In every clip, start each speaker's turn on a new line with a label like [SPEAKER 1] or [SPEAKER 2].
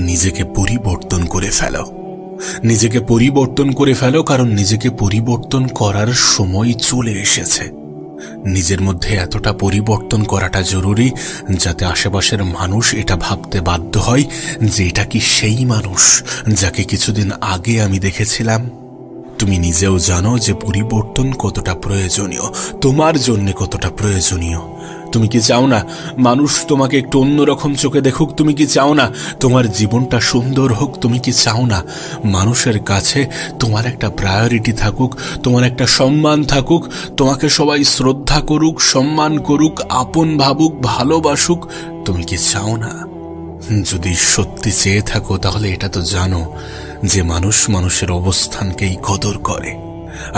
[SPEAKER 1] নিজেকে পরিবর্তন করে ফেলো। নিজেকে পরিবর্তন করে ফেলো, কারণ নিজেকে পরিবর্তন করার সময় চলে এসেছে। নিজের মধ্যে এতটা পরিবর্তন করাটা জরুরি যাতে আশেপাশের মানুষ এটা ভাবতে বাধ্য হয় যে এটা কি সেই মানুষ যাকে কিছুদিন আগে আমি দেখেছিলাম। তুমি নিজেও জানো যে পরিবর্তন কতটা প্রয়োজনীয়, তোমার জন্য কতটা প্রয়োজনীয়। তুমি কি চাও না মানুষ তোমাকে একটু অন্যরকম চোখে দেখুক? তুমি কি চাও না তোমার জীবনটা সুন্দর হোক? তুমি কি চাও না মানুষের কাছে তোমার একটা প্রায়োরিটি থাকুক, তোমার একটা সম্মান থাকুক, তোমাকে সবাই শ্রদ্ধা করুক, সম্মান করুক, আপন ভাবুক, ভালোবাসুক? তুমি কি চাও না? যদি সত্যি চেয়ে থাকো তাহলে এটা তো জানো যে মানুষ মানুষের অবস্থানকেই কদর করে।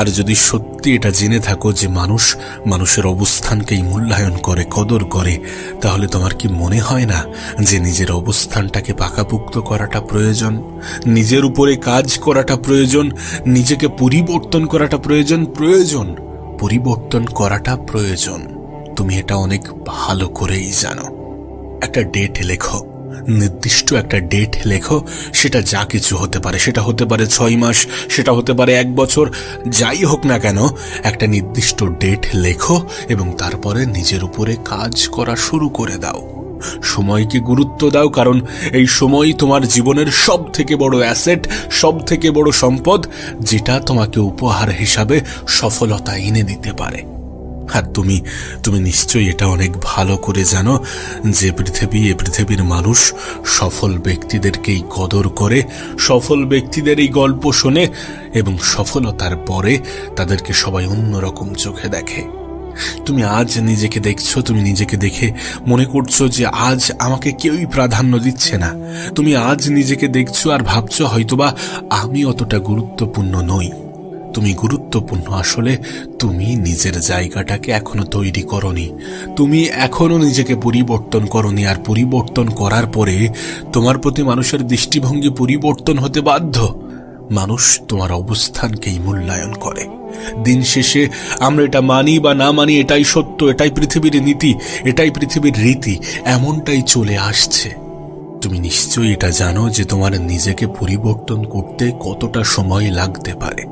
[SPEAKER 1] আর যদি সত্যি এটা জেনে থাকো যে মানুষ মানুষের অবস্থানকেই মূল্যায়ন করে, কদর করে, তাহলে তোমার কি মনে হয় না যে নিজের অবস্থানটাকে পাকাপোক্ত করাটা প্রয়োজন, নিজের উপরে কাজ করাটা প্রয়োজন, নিজেকে পরিবর্তন করাটা প্রয়োজন, পরিবর্তন করাটা প্রয়োজন। তুমি এটা অনেক ভালো করেই জানো। একটা ডেট লেখো, নির্দিষ্ট একটা ডেট লেখো। সেটা যা কিছু হতে পারে, সেটা হতে পারে 6 মাস, সেটা হতে পারে 1 বছর, যাই হোক না কেন একটা নির্দিষ্ট ডেট লেখো এবং তারপরে নিজের উপরে কাজ করা শুরু করে দাও। সময়কে গুরুত্ব দাও, কারণ এই সময় তোমার জীবনের সব থেকে বড় অ্যাসেট, সব থেকে বড় সম্পদ, যেটা তোমাকে উপহার হিসাবে সফলতা এনে দিতে পারে। আর তুমি নিশ্চয়ই এটা অনেক ভালো করে জানো যে পৃথিবীর মানুষ সফল ব্যক্তিদেরকেই কদর করে, সফল ব্যক্তিদের এই গল্প শোনে এবং সফলতার পরে তাদেরকে সবাই অন্যরকম চোখে দেখে। তুমি আজ নিজেকে দেখছো, তুমি নিজেকে দেখে মনে করছো যে আজ আমাকে কেউই প্রাধান্য দিচ্ছে না। তুমি আজ নিজেকে দেখছো আর ভাবছো হয়তোবা আমি অতটা গুরুত্বপূর্ণ নই। তুমি গুরুত্বপূর্ণ, আসলে তুমি নিজের জায়গাটাকে এখনো তৈরি করনি, তুমি এখনো নিজেকে পরিবর্তন করনি। আর পরিবর্তন করার পরে তোমার প্রতি মানুষের দৃষ্টিভঙ্গি পরিবর্তন হতে বাধ্য। মানুষ তোমার অবস্থানকেই মূল্যায়ন করে। দিন শেষে আমরা এটা মানি বা না মানি, এটাই সত্য, এটাই পৃথিবীর নীতি, এটাই পৃথিবীর রীতি, এমনটাই চলে আসছে। তুমি নিশ্চয়ই এটা জানো যে তোমার নিজেকে পরিবর্তন করতে কতটা সময় লাগতে পারে।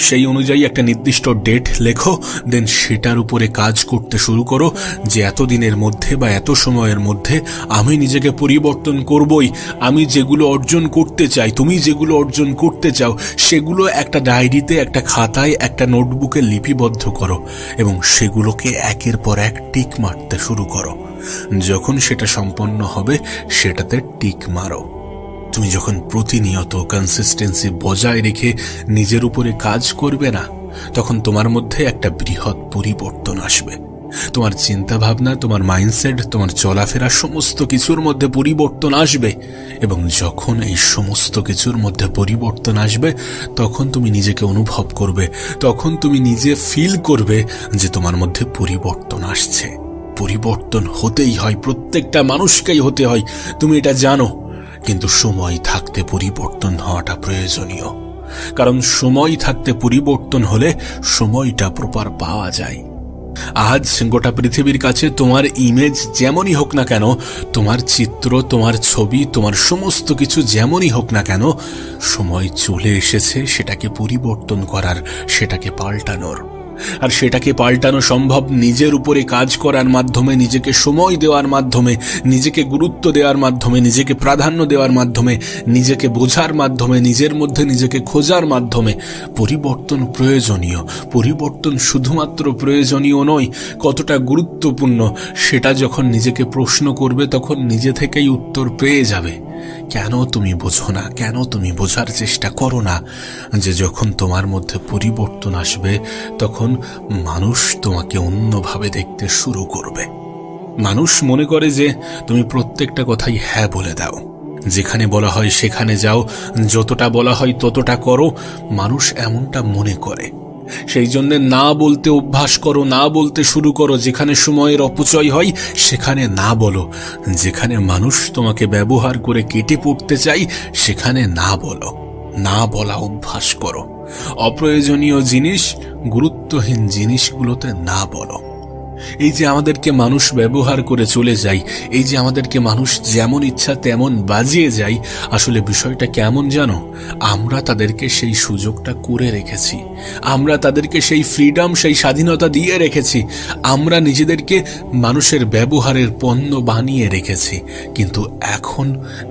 [SPEAKER 1] সেই অনুযায়ী একটা নির্দিষ্ট ডেট লেখো, দেন সেটার উপরে কাজ করতে শুরু করো যে এত দিনের মধ্যে বা এত সময়ের মধ্যে আমি নিজেকে পরিবর্তন করবই। আমি যেগুলো অর্জন করতে চাই, তুমি যেগুলো অর্জন করতে চাও, সেগুলো একটা ডায়েরিতে, একটা খাতায়, একটা নোটবুকে লিপিবদ্ধ করো এবং সেগুলোকে একের পর এক টিক মারতে শুরু করো। যখন সেটা সম্পন্ন হবে সেটাতে টিক মারো। তুমি যখন প্রতিনিয়ত কনসিস্টেন্সি বজায় রেখে নিজের উপরে কাজ করবে না, তখন তোমার মধ্যে একটা বৃহৎ পরিবর্তন আসবে। তোমার চিন্তা ভাবনা, তোমার মাইন্ডসেট, তোমার চলাফেরা, সমস্ত কিছুর মধ্যে পরিবর্তন আসবে। এবং যখন এই সমস্ত কিছুর মধ্যে পরিবর্তন আসবে তখন তুমি নিজেকে অনুভব করবে, তখন তুমি নিজে ফিল করবে যে তোমার মধ্যে পরিবর্তন আসছে। পরিবর্তন হতেই হয়, প্রত্যেকটা মানুষকেই হতে হয়, তুমি এটা জানো। কিন্তু সময় থাকতে পরিবর্তন হওয়াটা প্রয়োজনীয়, কারণ সময় থাকতে পরিবর্তন হলে সময়টা প্রপার পাওয়া যায়। আজ গোটা পৃথিবীর কাছে তোমার ইমেজ যেমনই হোক না কেন, তোমার চিত্র, তোমার ছবি, তোমার সমস্ত কিছু যেমনই হোক না কেন, সময় চলে এসেছে সেটাকে পরিবর্তন করার, সেটাকে পাল্টানোর। আর সেটাকে পাল্টানো সম্ভব নিজের উপরে কাজ করার মাধ্যমে, নিজেকে সময় দেওয়ার মাধ্যমে, নিজেকে গুরুত্ব দেওয়ার মাধ্যমে, নিজেকে প্রাধান্য দেওয়ার মাধ্যমে, নিজেকে বোঝার মাধ্যমে, নিজের মধ্যে নিজেকে খোঁজার মাধ্যমে। পরিবর্তন প্রয়োজনীয়, পরিবর্তন শুধুমাত্র প্রয়োজনীয় নয়, কতটা গুরুত্বপূর্ণ সেটা যখন নিজেকে প্রশ্ন করবে তখন নিজে থেকেই উত্তর পেয়ে যাবে। কেন তুমি বোঝো না? কেন তুমি বোঝার চেষ্টা করো না যে যখন তোমার মধ্যে পরিবর্তন আসবে তখন মানুষ তোমাকে অন্যভাবে দেখতে শুরু করবে। মানুষ মনে করে যে তুমি প্রত্যেকটা কথাই হ্যাঁ বলে দাও, যেখানে বলা হয় সেখানে যাও, যতটা বলা হয় ততটা করো। মানুষ এমনটা মনে করে, সেই জন্য না বলতে অভ্যাস করো, না বলতে শুরু করো। যেখানে সময়ের অপচয় হয় সেখানে না বলো, যেখানে মানুষ তোমাকে ব্যবহার করে কেটে পড়তে চাই সেখানে না বলো। না বলা অভ্যাস করো। অপ্রয়োজনীয় জিনিস, গুরুত্বহীন জিনিসগুলোতে না বলো। এই যে আমাদেরকে মানুষ ব্যবহার করে চলে যায়, এই যে আমাদেরকে মানুষ যেমন ইচ্ছা তেমন বাজিয়ে যায়, আসলে বিষয়টা কেমন জানো? আমরা তাদেরকে সেই সুযোগটা করে রেখেছি, আমরা তাদেরকে সেই ফ্রিডম, সেই স্বাধীনতা দিয়ে রেখেছি, আমরা নিজেদেরকে মানুষের ব্যবহারের পণ্য বানিয়ে রেখেছি। কিন্তু এখন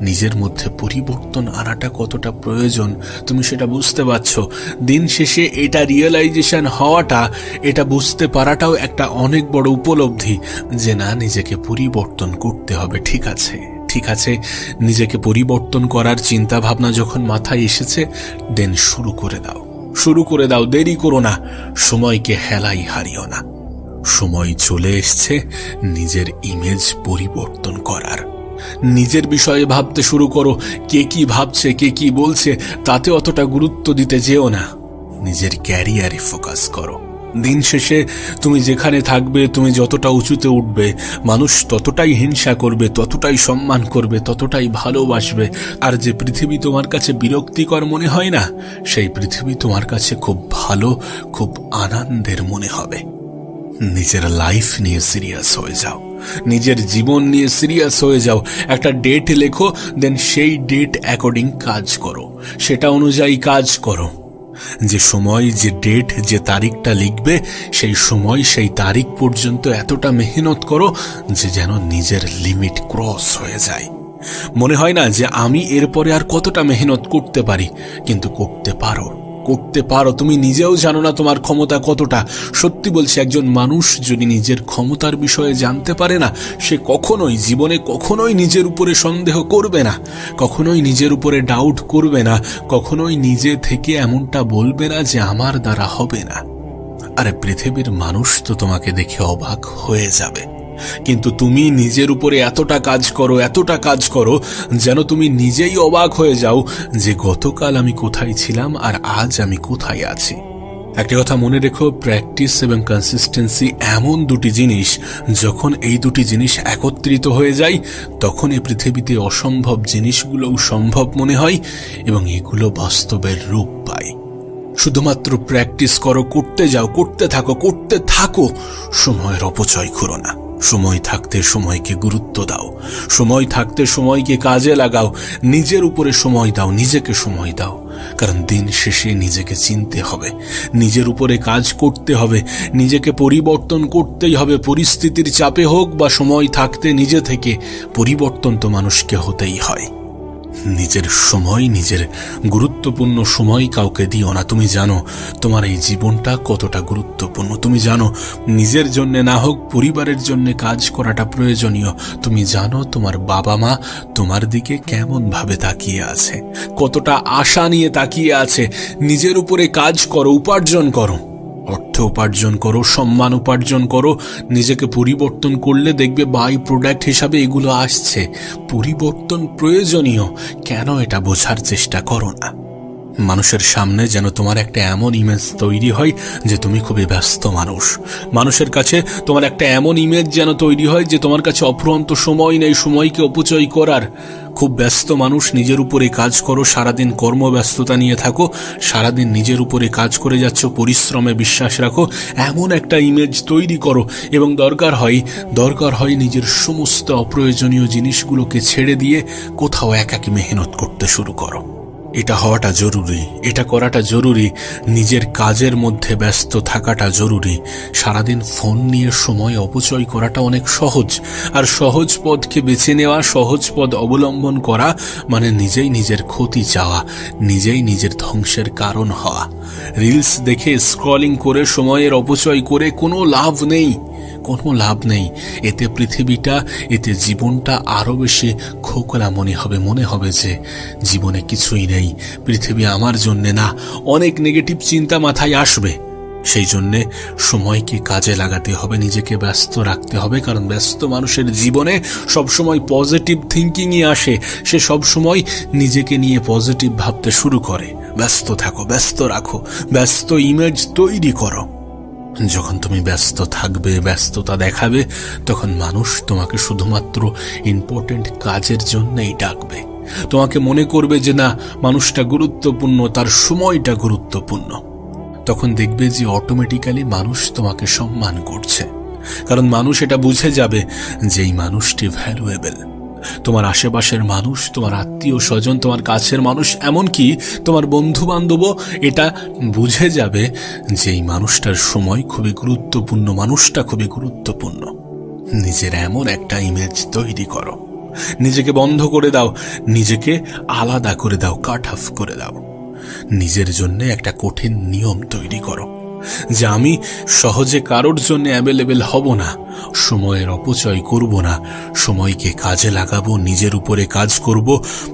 [SPEAKER 1] নিজের মধ্যে পরিবর্তন আনাটা কতটা প্রয়োজন তুমি সেটা বুঝতে পারছো। দিন শেষে এটা রিয়েলাইজেশন হওয়াটা, এটা বুঝতে পারাটাও একটা অনেক বড় উপলব্ধি যে না, নিজেকে পরিবর্তন করতে হবে। ঠিক আছে, ঠিক আছে, নিজেকে পরিবর্তন করার চিন্তা ভাবনা যখন মাথায় এসেছে, দেন শুরু করে দাও, শুরু করে দাও, দেরি করো না, সময়কে হেলাই হারিও না। সময় চলে এসছে নিজের ইমেজ পরিবর্তন করার। নিজের বিষয়ে ভাবতে শুরু করো। কে কি ভাবছে, কে কি বলছে, তাতে অতটা গুরুত্ব দিতে যেও না, নিজের ক্যারিয়ারে ফোকাস করো। দিন শেষে তুমি যেখানে থাকবে, তুমি যতটা উঁচুতে উঠবে, মানুষ ততটাই হিংসা করবে, ততটাই সম্মান করবে, ততটাই ভালোবাসবে। আর যে পৃথিবী তোমার কাছে বিরক্তিকর মনে হয় না, সেই পৃথিবী তোমার কাছে খুব ভালো, খুব আনন্দের মনে হবে। নিজের লাইফ নিয়ে সিরিয়াস হয়ে যাও, নিজের জীবন নিয়ে সিরিয়াস হয়ে যাও। একটা ডেট লেখো, দেন সেই ডেট অ্যাকর্ডিং কাজ করো, সেটা অনুযায়ী কাজ করো। যে সময়, যে ডেট, যে তারিখটা লিখবে, সেই সময়, সেই তারিখ পর্যন্ত এতটা মেহনত করো যে যেন নিজের লিমিট ক্রস হয়ে যায়। মনে হয় না যে আমি এরপরে আর কতটা মেহনত করতে পারি, কিন্তু করতে পারো, করতে পারো। তুমি নিজেও জানো না তোমার ক্ষমতা কতটা। সত্যি বলছি, একজন মানুষ যদি নিজের ক্ষমতার বিষয়ে জানতে পারে না, সে কখনোই জীবনে কখনোই নিজের উপরে সন্দেহ করবে না, কখনোই নিজের উপরে ডাউট করবে না, কখনোই নিজে থেকে এমনটা বলবে না যে আমার দ্বারা হবে না। আরে পৃথিবীর মানুষ তো তোমাকে দেখে অবাক হয়ে যাবে, কিন্তু তুমি নিজের উপরে এতটা কাজ করো, এতটা কাজ করো যেন তুমি নিজেই অবাক হয়ে যাও যে গতকাল আমি কোথায় ছিলাম আর আজ আমি কোথায় আছি। একটা কথা মনে রেখো, প্র্যাকটিস এবং কনসিস্টেন্সি এমন দুটি জিনিস, যখন এই দুটি জিনিস একত্রিত হয়ে যায়, তখন এই পৃথিবীতে অসম্ভব জিনিসগুলোও সম্ভব মনে হয় এবং এগুলো বাস্তবের রূপ পায়। শুধুমাত্র প্র্যাকটিস করো, করতে যাও, করতে থাকো, করতে থাকো। সময়ের অপচয় করো না। সময় থাকতে সময়কে গুরুত্ব দাও, সময় থাকতে সময়কে কাজে লাগাও, নিজের উপরে সময় দাও, নিজেকে সময় দাও। কারণ দিন শেষে নিজেকে চিনতে হবে, নিজের উপরে কাজ করতে হবে, নিজেকে পরিবর্তন করতেই হবে। পরিস্থিতির চাপে হোক বা সময় থাকতে নিজে থেকে পরিবর্তন তো মানুষকে হতেই হয়। নিজের সময়, নিজের গুরুত্বপূর্ণ সময় কাউকে দিও না। তুমি জানো তোমার এই জীবনটা কতটা গুরুত্বপূর্ণ, তুমি জানো নিজের জন্য না হোক পরিবারের জন্য কাজ করাটা প্রয়োজনীয়। তুমি জানো তোমার বাবা মা তোমার দিকে কেমন ভাবে তাকিয়ে আছে, কতটা আশা নিয়ে তাকিয়ে আছে। নিজের উপরে কাজ করো, উপার্জন করো, অর্থ উপার্জন করো, সম্মান উপার্জন করো। নিজেকে পরিবর্তন করলে দেখবে বাই প্রোডাক্ট হিসাবে এগুলো আসছে। পরিবর্তন প্রয়োজনীয়, কেন এটা বোঝার চেষ্টা করো না। মানুষের সামনে যেন তোমার একটা এমন ইমেজ তৈরি হয় যে তুমি খুবই ব্যস্ত মানুষ। মানুষের কাছে তোমার একটা এমন ইমেজ যেন তৈরি হয় যে তোমার কাছে অফুরন্ত সময় নেই সময়কে অপচয় করার। খুব ব্যস্ত মানুষ, নিজের উপরে কাজ করো, সারাদিন কর্মব্যস্ততা নিয়ে থাকো, সারাদিন নিজের উপরে কাজ করে যাচ্ছ, পরিশ্রমে বিশ্বাস রাখো, এমন একটা ইমেজ তৈরি করো। এবং দরকার হয় নিজের সমস্ত অপ্রয়োজনীয় জিনিসগুলোকে ছেড়ে দিয়ে কোথাও একাকী মেহনত করতে শুরু করো। এটা হওয়াটা জরুরি, এটা করাটা জরুরি। নিজের কাজের মধ্যে ব্যস্ত থাকাটা জরুরি। সারাদিন ফোন নিয়ে সময় অপচয় করাটা অনেক সহজ, আর সহজ পথকে বেছে নেওয়া, সহজ পথ অবলম্বন করা মানে নিজেই নিজের ক্ষতি চাওয়া, নিজেই নিজের ধ্বংসের কারণ হওয়া। রিলস দেখে স্ক্রলিং করে সময়ের অপচয় করে কোনো লাভ নেই, কোনো লাভ নেই। এতে পৃথিবীটা, এতে জীবনটা আরো বেশি খোকলা মনে হবে যে জীবনে কিছুই নেই, পৃথিবী আমার জন্যে না। অনেক নেগেটিভ চিন্তা মাথায় আসবে। সেই জন্যে সময়কে কাজে লাগাতে হবে, নিজেকে ব্যস্ত রাখতে হবে। কারণ ব্যস্ত মানুষের জীবনে সবসময় পজিটিভ থিঙ্কিংই আসে। সে সবসময় নিজেকে নিয়ে পজিটিভ ভাবতে শুরু করে। ব্যস্ত থাকো, ব্যস্ত রাখো, ব্যস্ত ইমেজ তৈরি করো। যখন তুমি ব্যস্ত থাকবে, ব্যস্ততা দেখাবে, তখন মানুষ তোমাকে শুধুমাত্র ইম্পর্টেন্ট কাজের জন্যই ডাকবে। তোমাকে মনে করবে যে না, মানুষটা গুরুত্বপূর্ণ, তার সময়টা গুরুত্বপূর্ণ। তখন দেখবে যে অটোমেটিক্যালি মানুষ তোমাকে সম্মান করছে। কারণ মানুষ এটা বুঝে যাবে যে এই মানুষটি ভ্যালুয়েবল। তোমার আশেপাশের মানুষ, তোমার আত্মীয় স্বজন, তোমার কাছের মানুষ, এমনকি তোমার বন্ধু বান্ধবও এটা বুঝে যাবে যে এই মানুষটার সময় খুবই গুরুত্বপূর্ণ, মানুষটা খুবই গুরুত্বপূর্ণ। নিজের এমন একটা ইমেজ তৈরি করো, নিজেকে বন্ধ করে দাও, নিজেকে আলাদা করে দাও, কাট অফ করে দাও। নিজের জন্য একটা কঠিন নিয়ম তৈরি করো যে আমি সহজে কারোর জন্য অ্যাভেলেবেল হব না, সময়ের অপচয় করব না, সময়কে কাজে লাগাবো, নিজের উপরে কাজ করব,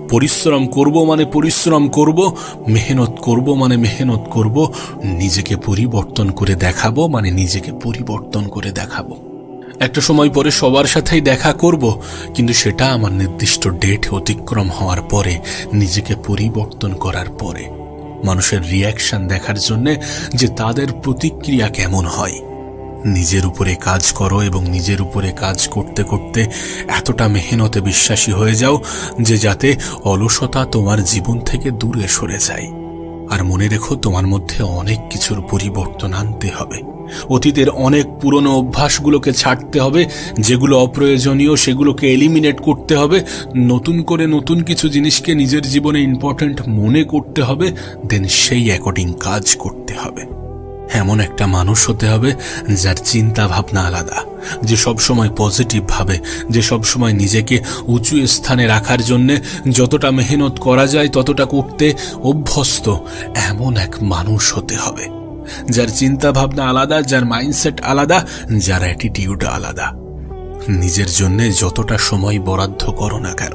[SPEAKER 1] পরিশ্রম করব মানে পরিশ্রম করব, মেহনত করব মানে মেহনত করব, নিজেকে পরিবর্তন করে দেখাবো মানে নিজেকে পরিবর্তন করে দেখাবো। একটা সময় পরে সবার সাথেই দেখা করব, কিন্তু সেটা আমার নির্দিষ্ট ডেট অতিক্রম হওয়ার পরে, নিজেকে পরিবর্তন করার পরে। মানুষের রিয়াকশন দেখার জন্যে যে তাদের প্রতিক্রিয়া কেমন হয়। নিজের উপরে কাজ করো এবং নিজের উপরে কাজ করতে করতে এতটা মেহনতে বিশ্বাসী হয়ে যাও যে যাতে অলসতা তোমার জীবন থেকে দূরে সরে যায়। আর মনে রেখো, তোমার মধ্যে অনেক কিছুর পরিবর্তন আনতে হবে। অতীতের অনেক পুরনো অভ্যাসগুলোকে ছাড়তে হবে, যেগুলো অপ্রয়োজনীয় সেগুলোকে এলিমিনেট করতে হবে। নতুন করে নতুন কিছু জিনিসকে নিজের জীবনে ইম্পর্ট্যান্ট মনে করতে হবে, দেন সেই অ্যাকর্ডিং কাজ করতে হবে। এমন একটা মানুষ হতে হবে যার চিন্তা ভাবনা আলাদা, যে সবসময় পজিটিভ ভাবে, যে সবসময় নিজেকে উঁচু স্থানে রাখার জন্যে যতটা মেহনত করা যায় ততটা করতে অভ্যস্ত। এমন এক মানুষ হতে হবে যার চিন্তা ভাবনা আলাদা, যার মাইন্ডসেট আলাদা, যার অ্যাটিটিউড আলাদা। নিজের জন্য যতটা সময় বরাদ্দ করো না কেন,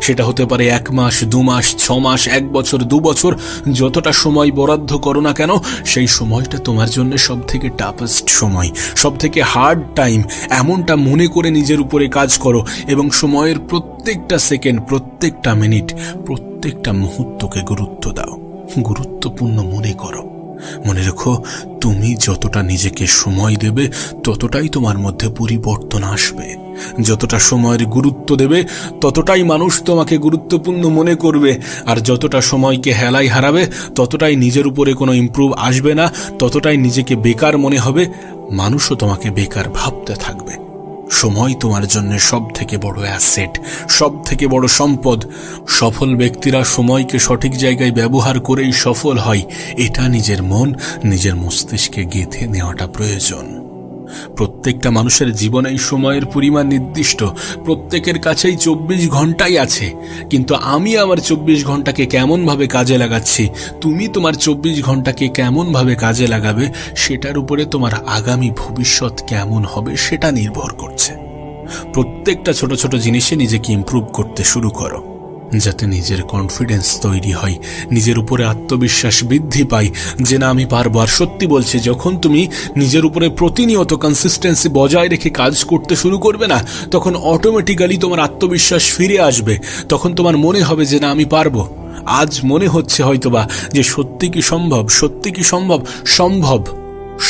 [SPEAKER 1] সেটা হতে পারে 1 মাস, 2 মাস, 6 মাস, 1 বছর, 2 বছর, যতটা সময় বরাদ্দ করো না কেন, সেই সময়টা তোমার জন্য সব থেকে টাফেস্ট সময়, সব থেকে হার্ড টাইম। এমনটা মনে করে নিজের উপরে কাজ করো এবং সময়ের প্রত্যেকটা সেকেন্ড, প্রত্যেকটা মিনিট, প্রত্যেকটা মুহূর্তকে গুরুত্ব দাও, গুরুত্বপূর্ণ মনে করো। মনে রেখো, তুমি যতটা নিজেকে সময় দেবে ততটাই তোমার মধ্যে পরিবর্তন আসবে। যতটা সময়ের গুরুত্ব দেবে ততটাই মানুষ তোমাকে গুরুত্বপূর্ণ মনে করবে, আর যতটা সময়কে হেলায় হারাবে ততটাই নিজের উপরে কোনো ইমপ্রুভ আসবে না, ততটাই নিজেকে বেকার মনে হবে, মানুষও তোমাকে বেকার ভাবতে থাকবে। সময় তোমার জন্য সব থেকে বড় অ্যাসেট, সব থেকে বড় সম্পদ। সফল ব্যক্তিরা সময়কে সঠিক জায়গায় ব্যবহার করেই সফল হয়। এটা নিজের মন, নিজের মস্তিষ্কে গেঁথে নেওয়াটা প্রয়োজন। প্রত্যেকটা মানুষের জীবনে সময়ের পরিমাণ নির্দিষ্ট, প্রত্যেকের কাছেই 24 ঘন্টাই আছে। কিন্তু আমি আমার 24 ঘন্টাকে কেমনভাবে কাজে লাগাচ্ছি, তুমি তোমার 24 ঘন্টাকে কেমনভাবে কাজে লাগাবে, সেটার উপরে তোমার আগামী ভবিষ্যৎ কেমন হবে সেটা নির্ভর করছে। প্রত্যেকটা ছোট ছোট জিনিসে নিজেকে ইমপ্রুভ করতে শুরু করো, যাতে নিজের কনফিডেন্স তৈরি হয়, নিজের উপরে আত্মবিশ্বাস বৃদ্ধি পায় যে না, আমি পারবো। আর সত্যি বলছি, যখন তুমি নিজের উপরে প্রতিনিয়ত কনসিস্টেন্সি বজায় রেখে কাজ করতে শুরু করবে না, তখন অটোমেটিক্যালি তোমার আত্মবিশ্বাস ফিরে আসবে। তখন তোমার মনে হবে যে না, আমি পারবো। আজ মনে হচ্ছে হয়তোবা যে সত্যি কি সম্ভব, সত্যি কি সম্ভব? সম্ভব,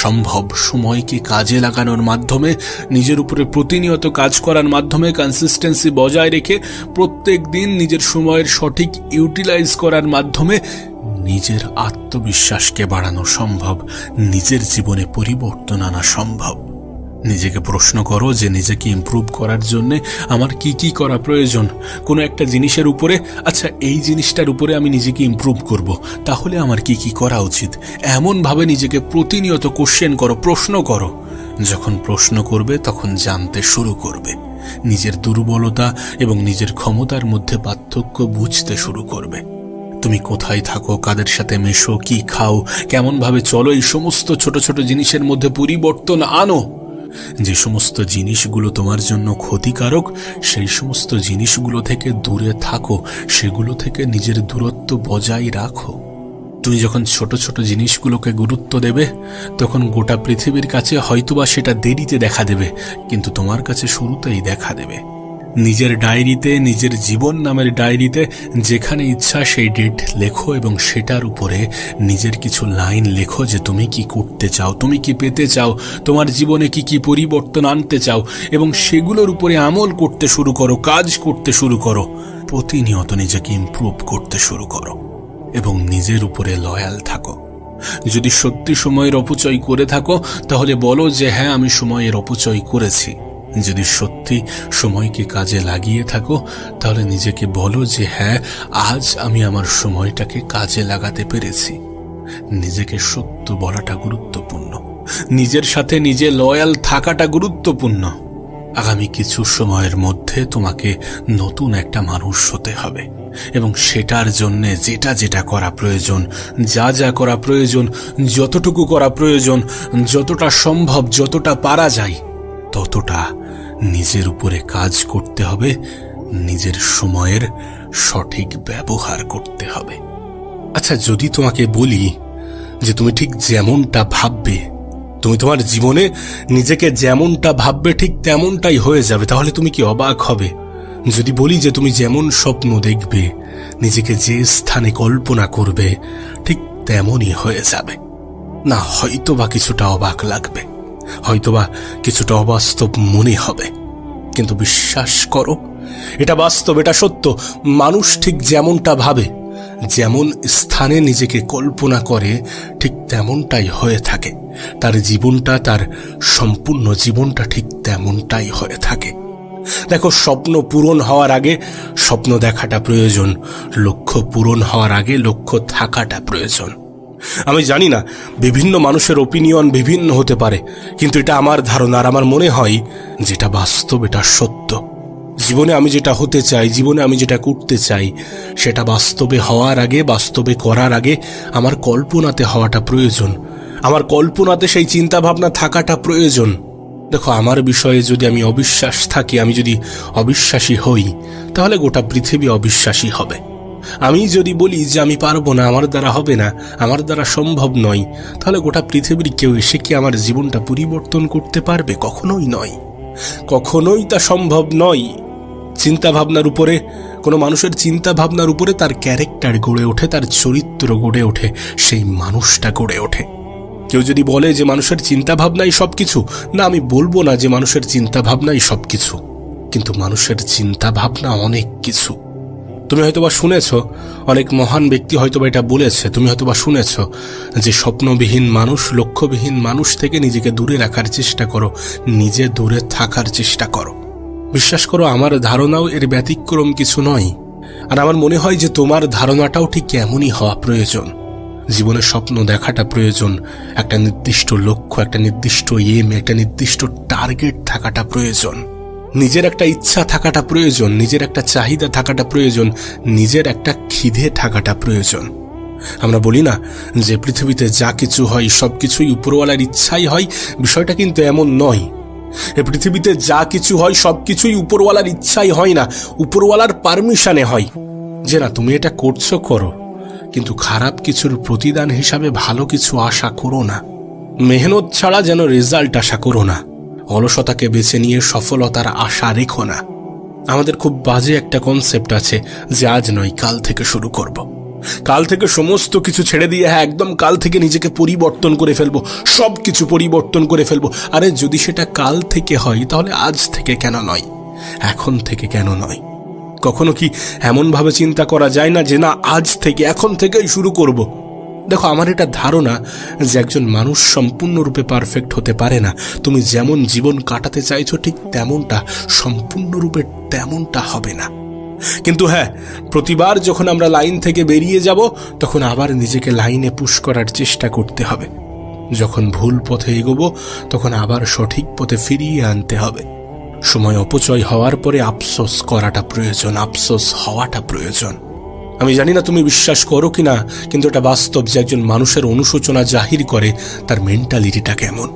[SPEAKER 1] সম্ভব। সময়কে কাজে লাগানোর মাধ্যমে, নিজের উপরে প্রতিনিয়ত কাজ করার মাধ্যমে, কনসিস্টেন্সি বজায় রেখে প্রত্যেক দিন নিজের সময়ের সঠিক ইউটিলাইজ করার মাধ্যমে নিজের আত্মবিশ্বাসকে বাড়ানো সম্ভব, নিজের জীবনে পরিবর্তন আনা সম্ভব। নিজেকে প্রশ্ন করো যে নিজেকে ইমপ্রুভ করার জন্য আমার কি কি করা প্রয়োজন। কোনো একটা জিনিসের উপরে, আচ্ছা এই জিনিসটার উপরে আমি নিজেকে ইমপ্রুভ করব, তাহলে আমার কি কি করা উচিত, এমনভাবে নিজেকে প্রতিনিয়ত কোশ্চেন করো, প্রশ্ন করো। যখন প্রশ্ন করবে তখন জানতে শুরু করবে, নিজের দুর্বলতা এবং নিজের ক্ষমতার মধ্যে পার্থক্য বুঝতে শুরু করবে। তুমি কোথায় থাকো, কাদের সাথে মেশো, কি খাও, কেমনভাবে চলো, এই সমস্ত ছোট ছোট জিনিসের মধ্যে পরিবর্তন আনো। যে সমস্ত জিনিসগুলো তোমার জন্য ক্ষতিকারক, সেই সমস্ত জিনিসগুলো থেকে দূরে থাকো, সেগুলো থেকে নিজের দূরত্ব বজায় রাখো। তুমি যখন ছোট ছোট জিনিসগুলোকে গুরুত্ব দেবে, তখন গোটা পৃথিবীর কাছে হয়তোবা সেটা দেরিতে দেখা দেবে, কিন্তু তোমার কাছে শুরুতেই দেখা দেবে। নিজের ডায়েরিতে, নিজের জীবন নামের ডায়েরিতে যেখানে ইচ্ছা সেই ডেট লেখো এবং সেটার উপরে নিজের কিছু লাইন লেখো যে তুমি কি করতে চাও, তুমি কি পেতে চাও, তোমার জীবনে কি কি পরিবর্তন আনতে চাও, এবং সেগুলোর উপরে আমল করতে শুরু করো, কাজ করতে শুরু করো। প্রতিনিয়ত নিজেকে ইমপ্রুভ করতে শুরু করো এবং নিজের উপরে লয়াল থাকো। যদি সত্যি সময়ের অপচয় করে থাকো তাহলে বলো যে হ্যাঁ, আমি সময়ের অপচয় করেছি। যদি সত্যি সময়কে কাজে লাগিয়ে থাকো তাহলে নিজেকে বলো যে হ্যাঁ, আজ আমি আমার সময়টাকে কাজে লাগাতে পেরেছি। নিজেকে সত্য বলাটা গুরুত্বপূর্ণ, নিজের সাথে নিজে লয়াল থাকাটা গুরুত্বপূর্ণ। আগামী কিছু সময়ের মধ্যে তোমাকে নতুন একটা মানুষ হতে হবে, এবং সেটার জন্যে যেটা যেটা করা প্রয়োজন, যা যা করা প্রয়োজন, যতটুকু করা প্রয়োজন, যতটা সম্ভব, যতটা পারা যায় ততটা নিজের উপরে কাজ করতে হবে, নিজের সময়ের সঠিক ব্যবহার করতে হবে। আচ্ছা, যদি তোমাকে বলি যে তুমি ঠিক যেমনটা ভাববে, তুমি তোমার জীবনে নিজেকে যেমনটা ভাববে ঠিক তেমনটাই হয়ে যাবে, তাহলে তুমি কি অবাক হবে? যদি বলি যে তুমি যেমন স্বপ্ন দেখবে, নিজেকে যে স্থানে কল্পনা করবে ঠিক তেমনই হয়ে যাবে না? হয়তোবা কিছুটা অবাক লাগবে, হয়তোবা কিছুটা অবাস্তব মনে হবে, কিন্তু বিশ্বাস করো, এটা বাস্তব, এটা সত্য। মানুষ ঠিক যেমনটা ভাবে, যেমন স্থানে নিজেকে কল্পনা করে ঠিক তেমনটাই হয়ে থাকে। তার জীবনটা, তার সম্পূর্ণ জীবনটা ঠিক তেমনটাই হয়ে থাকে। দেখো, স্বপ্ন পূরণ হওয়ার আগে স্বপ্ন দেখাটা প্রয়োজন, লক্ষ্য পূরণ হওয়ার আগে লক্ষ্য থাকাটা প্রয়োজন। আমি জানি না, বিভিন্ন মানুষের ওপিনিয়ন বিভিন্ন হতে পারে, কিন্তু এটা আমার ধারণা, আর আমার মনে হয় যেটা বাস্তব, এটা সত্য। জীবনে আমি যেটা হতে চাই, জীবনে আমি যেটা করতে চাই, সেটা বাস্তবে হওয়ার আগে, বাস্তবে করার আগে আমার কল্পনাতে হওয়াটা প্রয়োজন, আমার কল্পনাতে সেই চিন্তা ভাবনা থাকাটা প্রয়োজন। দেখো, আমার বিষয়ে যদি আমি অবিশ্বাস থাকি, আমি যদি অবিশ্বাসী হই, তাহলে গোটা পৃথিবী অবিশ্বাসী হবে। আমি যদি বলি যে আমি পারবো না, আমার দ্বারা হবে না, আমার দ্বারা সম্ভব নয়, তাহলে গোটা পৃথিবীর কেউ এসে কি আমার জীবনটা পরিবর্তন করতে পারবে? কখনোই নয়, কখনোই তা সম্ভব নয়। চিন্তা ভাবনার উপরে, কোনো মানুষের চিন্তা ভাবনার উপরে তার ক্যারেক্টার গড়ে ওঠে, তার চরিত্র গড়ে ওঠে, সেই মানুষটা গড়ে ওঠে। কেউ যদি বলে যে মানুষের চিন্তা ভাবনাই সবকিছু, না, আমি বলবো না যে মানুষের চিন্তা ভাবনাই সবকিছু, কিন্তু মানুষের চিন্তা ভাবনা অনেক কিছু। তুমি হয়তোবা শুনেছ, অনেক মহান ব্যক্তি হয়তোবা এটা বলেছে, তুমি হয়তোবা শুনেছ যে স্বপ্নবিহীন মানুষ, লক্ষ্যবিহীন মানুষ থেকে নিজেকে দূরে রাখার চেষ্টা করো, নিজে দূরে থাকার চেষ্টা করো। বিশ্বাস করো, আমার ধারণাও এর ব্যতিক্রম কিছু নয়। আর আমার মনে হয় যে তোমার ধারণাটাও ঠিক এমনই হওয়া প্রয়োজন। জীবনে স্বপ্ন দেখাটা প্রয়োজন, একটা নির্দিষ্ট লক্ষ্য, একটা নির্দিষ্ট এম, একটা নির্দিষ্ট টার্গেট থাকাটা প্রয়োজন, নিজের একটা ইচ্ছা থাকাটা প্রয়োজন, নিজের একটা চাহিদা থাকাটা প্রয়োজন, নিজের একটা খিদে থাকাটা প্রয়োজন। আমরা বলি না যে পৃথিবীতে যা কিছু হয় সবকিছুই উপরওয়ালার ইচ্ছাই হয়, বিষয়টা কিন্তু এমন নয়। এই পৃথিবীতে যা কিছু হয় সবকিছুই উপরওয়ালার ইচ্ছাই হয় না, উপরওয়ালার পারমিশনে হয়। যে না, তুমি এটা করছো, করো, কিন্তু খারাপ কিছুর প্রতিদান হিসাবে ভালো কিছু আশা করো না। মেহনত ছাড়া যেন রেজাল্ট আশা করো না। অলসতাকে বেছে নিয়ে সফলতার আশা রেখো না। আমাদের খুব বাজে একটা কনসেপ্ট আছে যে আজ নয়, কাল থেকে শুরু করব, কাল থেকে সমস্ত কিছু ছেড়ে দিয়ে, হ্যাঁ একদম কাল থেকে নিজেকে পরিবর্তন করে ফেলবো, সব কিছু পরিবর্তন করে ফেলবো। আরে যদি সেটা কাল থেকে হয় তাহলে আজ থেকে কেন নয়, এখন থেকে কেন নয়? কখনো কি এমনভাবে চিন্তা করা যায় না যে না, আজ থেকে, এখন থেকেই শুরু করব? দেখো, আমার এটা ধারণা যে একজন মানুষ সম্পূর্ণরূপে পারফেক্ট হতে পারে না। তুমি যেমন জীবন কাটাতে চাইছো ঠিক তেমনটা, সম্পূর্ণরূপে তেমনটা হবে না। কিন্তু হ্যাঁ, প্রতিবার যখন আমরা লাইন থেকে বেরিয়ে যাব তখন আবার নিজেকে লাইনে পুশ করার চেষ্টা করতে হবে। যখন ভুল পথে এগোবো তখন আবার সঠিক পথে ফিরিয়ে আনতে হবে। সময় অপচয় হওয়ার পরে আফসোস করাটা প্রয়োজন, আফসোস হওয়াটা প্রয়োজন। আমি জানি না তুমি বিশ্বাস করো কিনা, কিন্তু এটা বাস্তব যে একজন মানুষের অনুশোচনা জাহির করে তার মেন্টালিটিটা কেমন।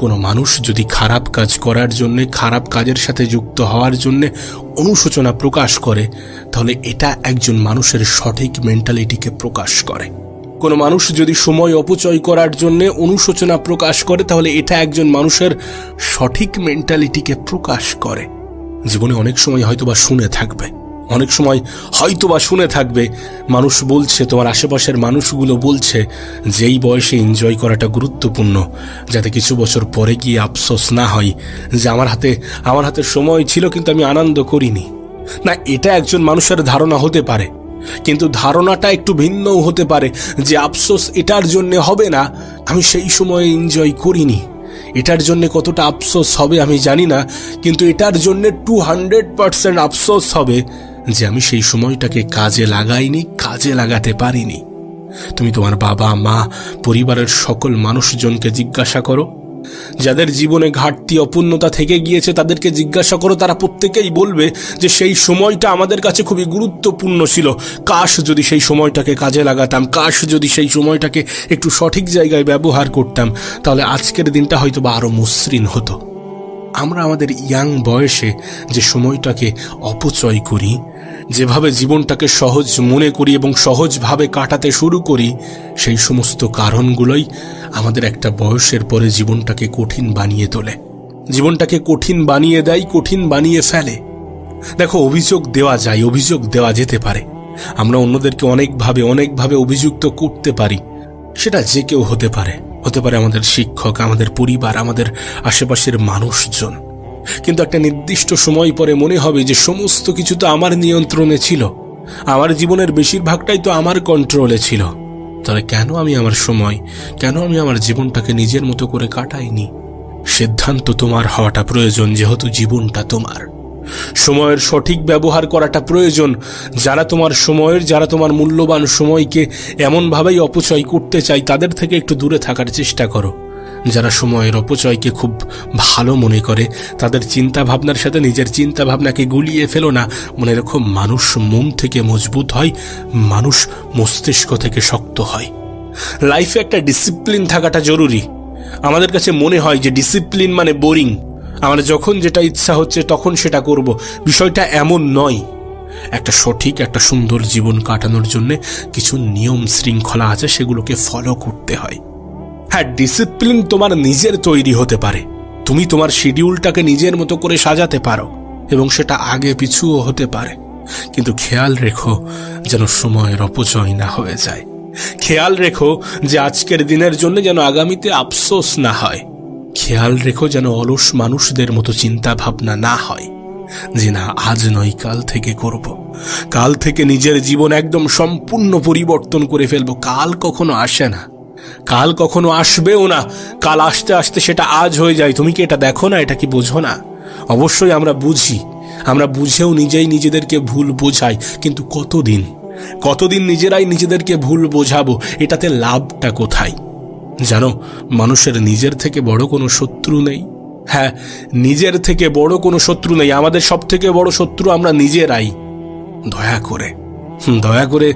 [SPEAKER 1] কোনো মানুষ যদি খারাপ কাজ করার জন্যে, খারাপ কাজের সাথে যুক্ত হওয়ার জন্যে অনুশোচনা প্রকাশ করে, তাহলে এটা একজন মানুষের সঠিক মেন্টালিটিকে প্রকাশ করে। কোনো মানুষ যদি সময় অপচয় করার জন্যে অনুশোচনা প্রকাশ করে, তাহলে এটা একজন মানুষের সঠিক মেন্টালিটিকে প্রকাশ করে। জীবনে অনেক সময় হয়তোবা শুনে থাকবে, অনেক সময় হয়তোবা শুনে থাকবে মানুষ বলছে, তোমার আশেপাশের মানুষগুলো বলছে যে এই বয়সে এনজয় করাটা গুরুত্বপূর্ণ, যাতে কিছু বছর পরে গিয়ে আফসোস না হয় যে আমার হাতে সময় ছিল কিন্তু আমি আনন্দ করিনি। না, এটা একজন মানুষের ধারণা হতে পারে, কিন্তু ধারণাটা একটু ভিন্নও হতে পারে যে আফসোস এটার জন্য হবে না, আমি সেই সময় এনজয় করিনি। এটার জন্য কতটা আফসোস হবে আমি জানি না, কিন্তু এটার জন্য 200% আফসোস হবে যে আমি সেই সময়টাকে কাজে লাগাইনি, কাজে লাগাতে পারিনি। তুমি তোমার বাবা মা, পরিবারের সকল মানুষজনকে জিজ্ঞাসা করো, যাদের জীবনে ঘাটতি অপূর্ণতা থেকে গিয়েছে তাদেরকে জিজ্ঞাসা করো, তারা প্রত্যেকেই বলবে যে সেই সময়টা আমাদের কাছে খুবই গুরুত্বপূর্ণ ছিল। কাশ যদি সেই সময়টাকে কাজে লাগাতাম, কাশ যদি সেই সময়টাকে একটু সঠিক জায়গায় ব্যবহার করতাম, তাহলে আজকের দিনটা হয়তো বা আরো মসৃণ হতো। আমরা আমাদের ইয়াং বয়সে যে সময়টাকে অপচয় করি, যেভাবে জীবনটাকে সহজ মনে করি এবং সহজভাবে কাটাতে শুরু করি, সেই সমস্ত কারণগুলোই আমাদের একটা বয়সের পরে জীবনটাকে কঠিন বানিয়ে তোলে, জীবনটাকে কঠিন বানিয়ে দেয়, কঠিন বানিয়ে ফেলে। দেখো, অভিযোগ দেওয়া যায়, অভিযোগ দেওয়া যেতে পারে। আমরা অন্যদেরকে অনেকভাবে অভিযুক্ত করতে পারি। সেটা যে কেউ হতে পারে, হতে পারে আমাদের শিক্ষক, আমাদের পরিবার, আমাদের আশেপাশের মানুষজন। কিন্তু একটা নির্দিষ্ট সময় পরে মনে হবে যে সমস্ত কিছু তো আমার নিয়ন্ত্রণে ছিল, আমার জীবনের বেশিরভাগটাই তো আমার কন্ট্রোলে ছিল। তাহলে কেন আমি আমার জীবনটাকে নিজের মতো করে কাটাইনি? সিদ্ধান্ত তোমার হওয়াটা প্রয়োজন, যেহেতু জীবনটা তোমার। সময়ের সঠিক ব্যবহার করাটা প্রয়োজন। যারা তোমার মূল্যবান সময়কে এমনভাবেই অপচয় করতে চায়, তাদের থেকে একটু দূরে থাকার চেষ্টা করো। যারা সময়ের অপচয়কে খুব ভালো মনে করে, তাদের চিন্তা ভাবনার সাথে নিজের চিন্তা ভাবনাকে গুলিয়ে ফেলো না। মনে রেখো, মানুষ মন থেকে মজবুত হয়, মানুষ মস্তিষ্ক থেকে শক্ত হয়। লাইফে একটা ডিসিপ্লিন থাকাটা জরুরি। আমাদের কাছে মনে হয় যে ডিসিপ্লিন মানে বোরিং, আমার যখন যেটা ইচ্ছা হচ্ছে তখন সেটা করব। বিষয়টা এমন নয়। একটা সঠিক, একটা সুন্দর জীবন কাটানোর জন্য কিছু নিয়ম শৃঙ্খলা আছে, সেগুলোকে ফলো করতে হয়। হ্যাঁ, ডিসিপ্লিন তোমার নিজের তৈরি হতে পারে। তুমি তোমার শিডিউলটাকে নিজের মতো করে সাজাতে পারো এবং সেটা আগে পিছুও হতে পারে। কিন্তু খেয়াল রেখো যেন সময়ের অপচয় না হয়ে যায়। খেয়াল রেখো যে আজকের দিনের জন্য যেন আগামীতে আফসোস না হয়। খেয়াল রেখো যেন অলস মানুষদের মতো চিন্তা ভাবনা না হয় যে না, আজ নয় কাল থেকে করব, কাল থেকে নিজের জীবন একদম সম্পূর্ণ পরিবর্তন করে ফেলবো। কাল কখনো আসে না, কাল কখনো আসবেও না। কাল আসতে আসতে সেটা আজ হয়ে যায়। তুমি কি এটা দেখো না? এটা কি বোঝো না? অবশ্যই আমরা বুঝি, আমরা বুঝেও নিজেদেরকে ভুল বোঝাই। কিন্তু কতদিন নিজেরাই নিজেদেরকে ভুল বোঝাবো? এটাতে লাভটা কোথায়? জানো, মানুষের নিজের থেকে বড় কোনো শত্রু নেই। হ্যাঁ, নিজের থেকে বড় কোনো শত্রু নেই। আমাদের সব থেকে বড় শত্রু আমরা নিজেরাই। দয়া করে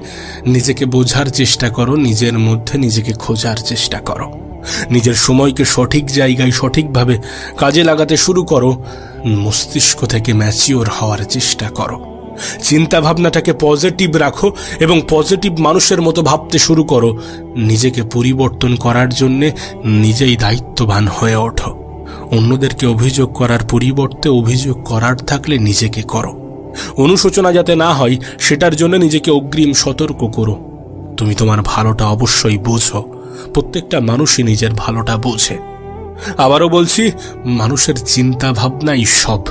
[SPEAKER 1] নিজেকে বোঝার চেষ্টা করো, নিজের মধ্যে নিজেকে খোঁজার চেষ্টা করো, নিজের সময়কে সঠিক জায়গায় সঠিকভাবে কাজে লাগাতে শুরু করো, মস্তিষ্ক থেকে ম্যাচিওর হওয়ার চেষ্টা করো। চিন্তা ভাবনাটাকে পজিটিভ রাখো এবং পজিটিভ মানুষের মতো ভাবতে শুরু করো। নিজেকে পরিবর্তন করার জন্যে নিজেই দায়িত্ববান হয়ে ওঠো। অন্যদেরকে অভিযোগ করার পরিবর্তে অভিযোগ করার থাকলে নিজেকে করো। অনুশোচনা যাতে না হয় সেটার জন্য নিজেকে অগ্রিম সতর্ক করো। তুমি তোমার ভালোটা অবশ্যই বোঝো। প্রত্যেকটা মানুষই নিজের ভালোটা বোঝে। আবারও বলছি, মানুষের চিন্তা ভাবনাই সব।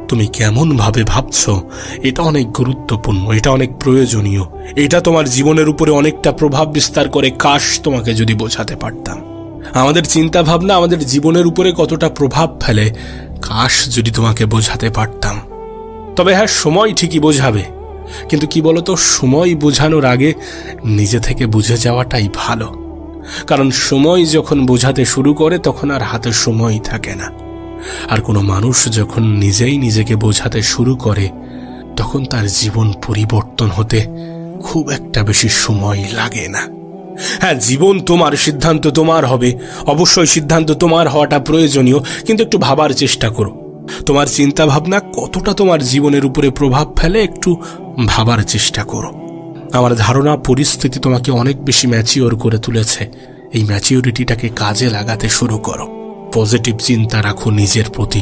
[SPEAKER 1] তুমি কেমন ভাবে ভাবছো এটা অনেক গুরুত্বপূর্ণ, এটা অনেক প্রয়োজনীয়। এটা তোমার জীবনের উপরে অনেকটা প্রভাব বিস্তার করে। কাশ তোমাকে যদি বোঝাতে পারতাম আমাদের চিন্তা ভাবনা আমাদের জীবনের উপরে কতটা প্রভাব ফেলে, কাশ যদি তোমাকে বোঝাতে পারতাম। তবে হ্যাঁ, সময় ঠিকই বোঝাবে, কিন্তু কি বলতো, সময় বোঝানোর আগে নিজে থেকে বুঝে যাওয়াটাই ভালো। কারণ সময় যখন বোঝাতে শুরু করে তখন আর হাতে সময় থাকে না। আর কোনো মানুষ যখন নিজেই নিজেকে বোঝাতে শুরু করে তখন তার জীবন পরিবর্তন হতে খুব একটা বেশি সময় লাগে না। হ্যাঁ, জীবন তোমার, সিদ্ধান্ত তোমার হবে। অবশ্যই সিদ্ধান্ত তোমার হওয়াটা প্রয়োজনীয়, কিন্তু একটু ভাবার চেষ্টা করো তোমার চিন্তা ভাবনা কতটা তোমার জীবনের উপরে প্রভাব ফেলে। একটু ভাবার চেষ্টা করো। আমার ধারণা পরিস্থিতি তোমাকে অনেক বেশি ম্যাচিওর করে তুলেছে। এই ম্যাচিওরিটিটাকে কাজে লাগাতে শুরু করো। পজিটিভ চিন্তা রাখো নিজের প্রতি,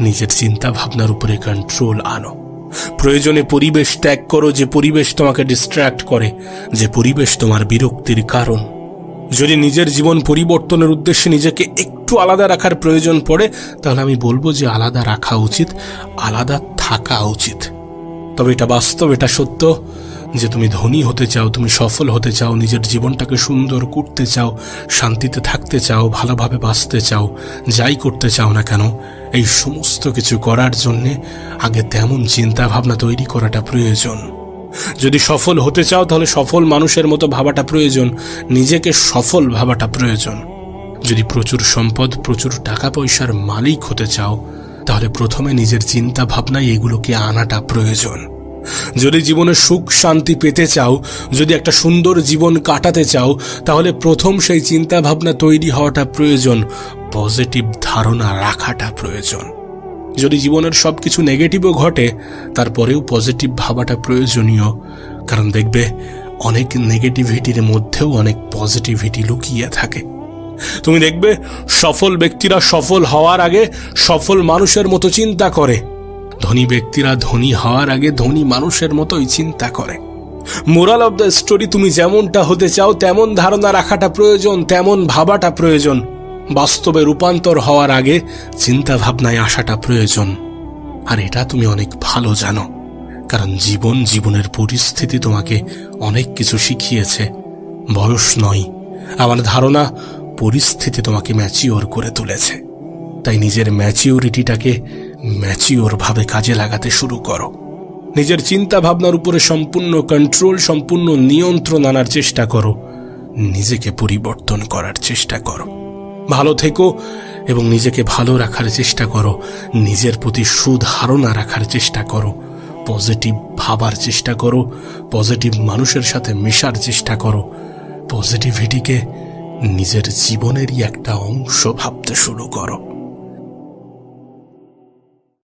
[SPEAKER 1] নিজের চিন্তা ভাবনার উপরে কন্ট্রোল আনো। প্রয়োজনে পরিবেশ ত্যাগ করো যে পরিবেশ তোমাকে ডিস্ট্র্যাক্ট করে, যে পরিবেশ তোমার বিরক্তির কারণ। যদি নিজের জীবন পরিবর্তনের উদ্দেশ্যে নিজেকে একটু আলাদা রাখার প্রয়োজন পড়ে, তাহলে আমি বলবো যে আলাদা রাখা উচিত, আলাদা থাকা উচিত। তবে এটা বাস্তব, এটা সত্য যে তুমি ধনী হতে চাও, তুমি সফল হতে চাও, নিজের জীবনটাকে সুন্দর করতে চাও, শান্তিতে থাকতে চাও, ভালোভাবে বাঁচতে চাও, যাই করতে চাও না কেন, এই সমস্ত কিছু করার জন্যে আগে তেমন চিন্তা ভাবনা তৈরি করাটা প্রয়োজন। যদি সফল হতে চাও তাহলে সফল মানুষের মতো ভাবাটা প্রয়োজন, নিজেকে সফল ভাবাটা প্রয়োজন। যদি প্রচুর সম্পদ, প্রচুর টাকা পয়সার মালিক হতে চাও তাহলে প্রথমে নিজের চিন্তা ভাবনায় এগুলোকে আনাটা প্রয়োজন। যদি জীবনে সুখ শান্তি পেতে চাও, যদি একটা সুন্দর জীবন কাটাতে চাও, তাহলে প্রথম সেই চিন্তা ভাবনা তৈরি হওয়াটা প্রয়োজন, পজিটিভ ধারণা রাখাটা প্রয়োজন। যদি জীবনের সবকিছু নেগেটিভও ঘটে তারপরেও পজিটিভ ভাবাটা প্রয়োজনীয়, কারণ দেখবে অনেক নেগেটিভিটির মধ্যেও অনেক পজিটিভিটি লুকিয়ে থাকে। তুমি দেখবে সফল ব্যক্তিরা সফল হওয়ার আগে সফল মানুষের মতো চিন্তা করে, ধনী ব্যক্তিরা ধনী হওয়ার আগে ধনী মানুষের মতোই চিন্তা করে। মোরাল অব দ্য স্টোরি, তুমি যেমনটা হতে চাও তেমন ধারণা রাখাটা প্রয়োজন, তেমন ভাবাটা প্রয়োজন। বাস্তবে রূপান্তর হওয়ার আগে চিন্তা ভাবনায় আসাটা প্রয়োজন। আর এটা তুমি অনেক ভালো জানো, কারণ জীবনের পরিস্থিতি তোমাকে অনেক কিছু শিখিয়েছে। বয়স নয়, আমার ধারণা পরিস্থিতি তোমাকে ম্যাচিওর করে তুলেছে। তাই নিজের ম্যাচিওরিটিটাকে ম্যাচিওরভাবে কাজে লাগাতে শুরু করো। নিজের চিন্তা ভাবনার উপরে সম্পূর্ণ কন্ট্রোল, সম্পূর্ণ নিয়ন্ত্রণ আনার চেষ্টা করো। নিজেকে পরিবর্তন করার চেষ্টা করো। ভালো থেকো এবং নিজেকে ভালো রাখার চেষ্টা করো। নিজের প্রতি সুধারণা রাখার চেষ্টা করো। পজিটিভ ভাবার চেষ্টা করো। পজিটিভ মানুষের সাথে মেশার চেষ্টা করো। পজিটিভিটিকে নিজের জীবনেরই একটা অংশ ভাবতে শুরু করো।